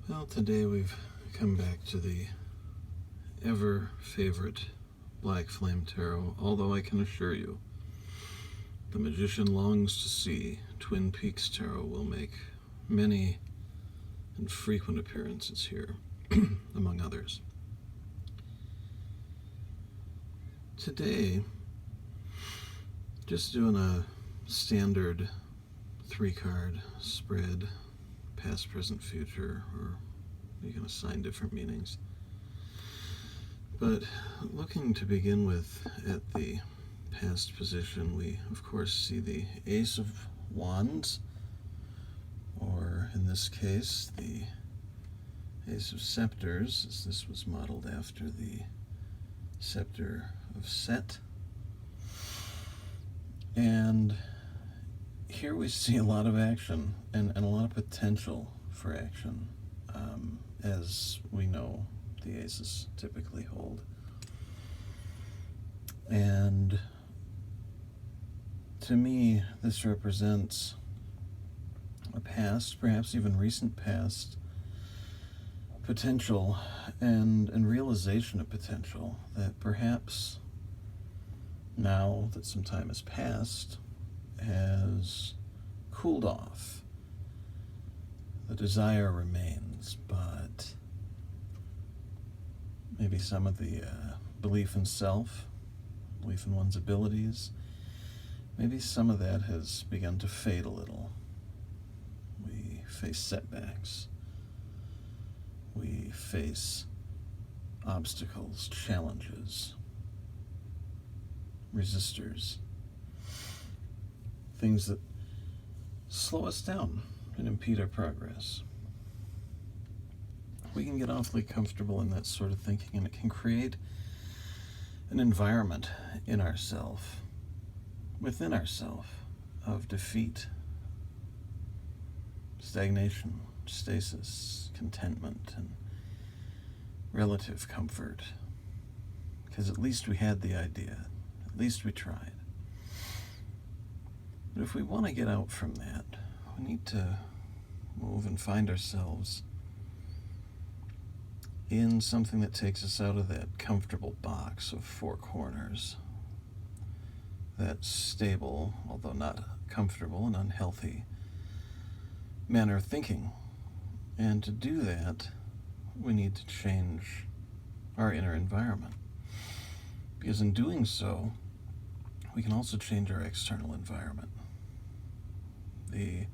Well, today we've come back to the ever favorite Black Flame Tarot, although I can assure you, the magician longs to see Twin Peaks Tarot will make many and frequent appearances here, among others. Today, just doing a standard 3-card spread, past, present, future, or you can assign different meanings. But looking to begin with at the past position, we of course see the Ace of Wands, or in this case, the Ace of Scepters, as this was modeled after the Scepter of Set. And here we see a lot of action and a lot of potential for action, as we know the aces typically hold. And to me, this represents a past, perhaps even recent past, potential and realization of potential that perhaps now that some time has passed has cooled off. The desire remains, but maybe some of the belief in self, belief in one's abilities, maybe some of that has begun to fade a little. We face setbacks. We face obstacles, challenges, resistors, things that slow us down and impede our progress. We can get awfully comfortable in that sort of thinking, and it can create an environment in ourself, within ourself, of defeat, stagnation, stasis, contentment, and relative comfort. Because at least we had the idea, at least we tried. But if we want to get out from that, we need to move and find ourselves in something that takes us out of that comfortable box of four corners, that stable, although not comfortable and unhealthy, manner of thinking. And to do that, we need to change our inner environment. Because in doing so, we can also change our external environment. The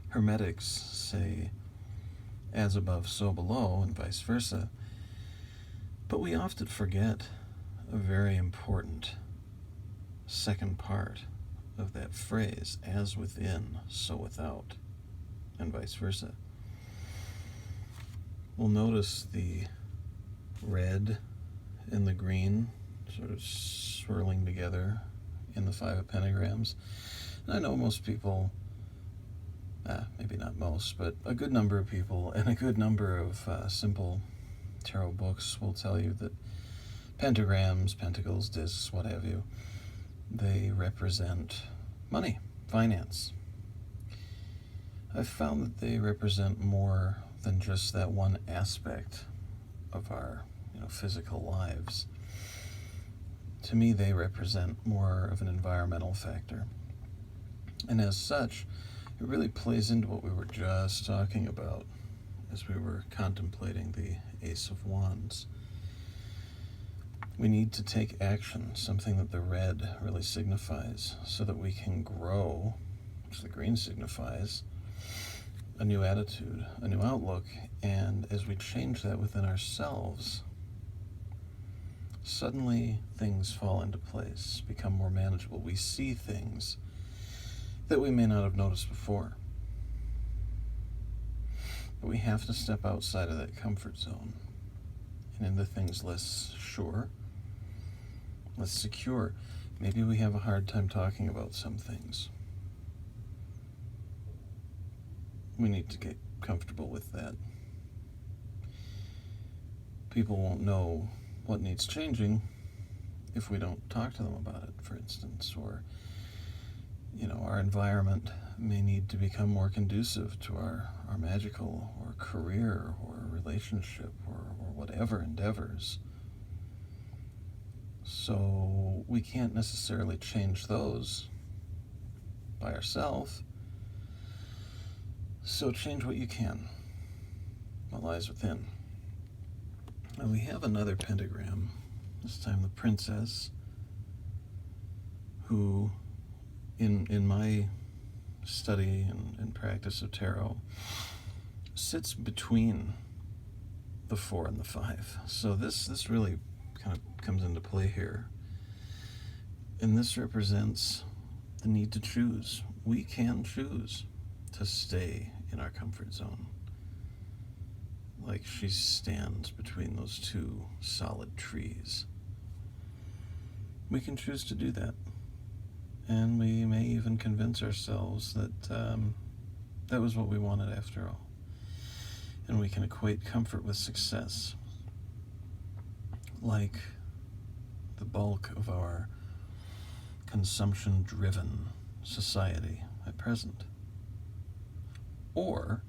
Hermetics say, as above, so below, and vice versa. But we often forget a very important second part of that phrase, as within, so without, and vice versa. We'll notice the red and the green sort of swirling together in the 5 of Pentagrams. And I know most people, maybe not most, but a good number of people and a good number of simple tarot books will tell you that pentagrams, pentacles, discs, what have you, they represent money, finance. I've found that they represent more than just that one aspect of our physical lives. To me, they represent more of an environmental factor. And as such, it really plays into what we were just talking about as we were contemplating the Ace of Wands. We need to take action, something that the red really signifies, so that we can grow, which the green signifies, a new attitude, a new outlook. And as we change that within ourselves, suddenly things fall into place, become more manageable. We see things that we may not have noticed before. But we have to step outside of that comfort zone and into things less sure, less secure. Maybe we have a hard time talking about some things. We need to get comfortable with that. People won't know what needs changing if we don't talk to them about it, for instance, or our environment may need to become more conducive to our magical or career or relationship or whatever endeavors. So we can't necessarily change those by ourselves. So change what you can, what lies within. Now we have another pentagram, this time the princess, who in my study and practice of tarot sits between the 4 and the 5. So this really kind of comes into play here. And this represents the need to choose. We can choose to stay in our comfort zone, like she stands between those two solid trees. We can choose to do that. And we may even convince ourselves that that was what we wanted after all. And we can equate comfort with success, like the bulk of our consumption-driven society at present. Or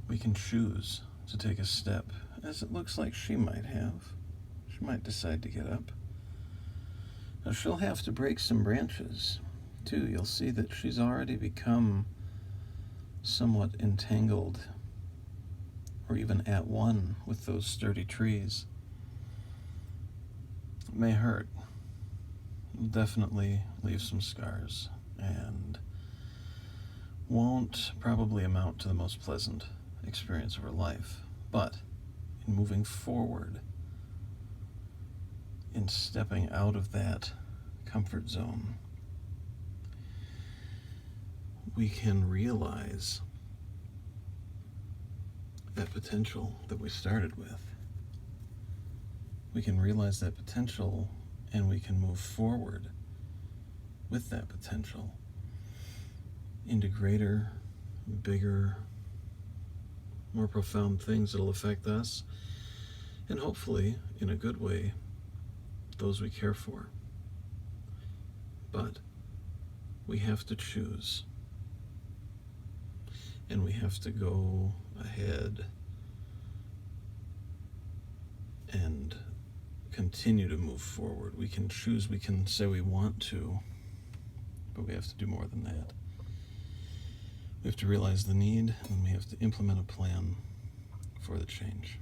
we can choose to take a step, as it looks like she might have. She might decide to get up. Now she'll have to break some branches, too. You'll see that she's already become somewhat entangled, or even at one with those sturdy trees. It may hurt. It'll definitely leave some scars, and won't probably amount to the most pleasant experience of her life. But in moving forward, in stepping out of that comfort zone, we can realize that potential that we started with. We can realize that potential, and we can move forward with that potential into greater, bigger, more profound things that'll affect us, and hopefully, in a good way, those we care for. But we have to choose. And we have to go ahead and continue to move forward. We can choose, we can say we want to, but we have to do more than that. We have to realize the need, and we have to implement a plan for the change.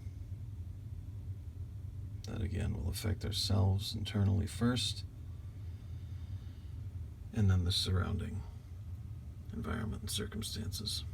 That again will affect ourselves internally first, and then the surrounding environment and circumstances.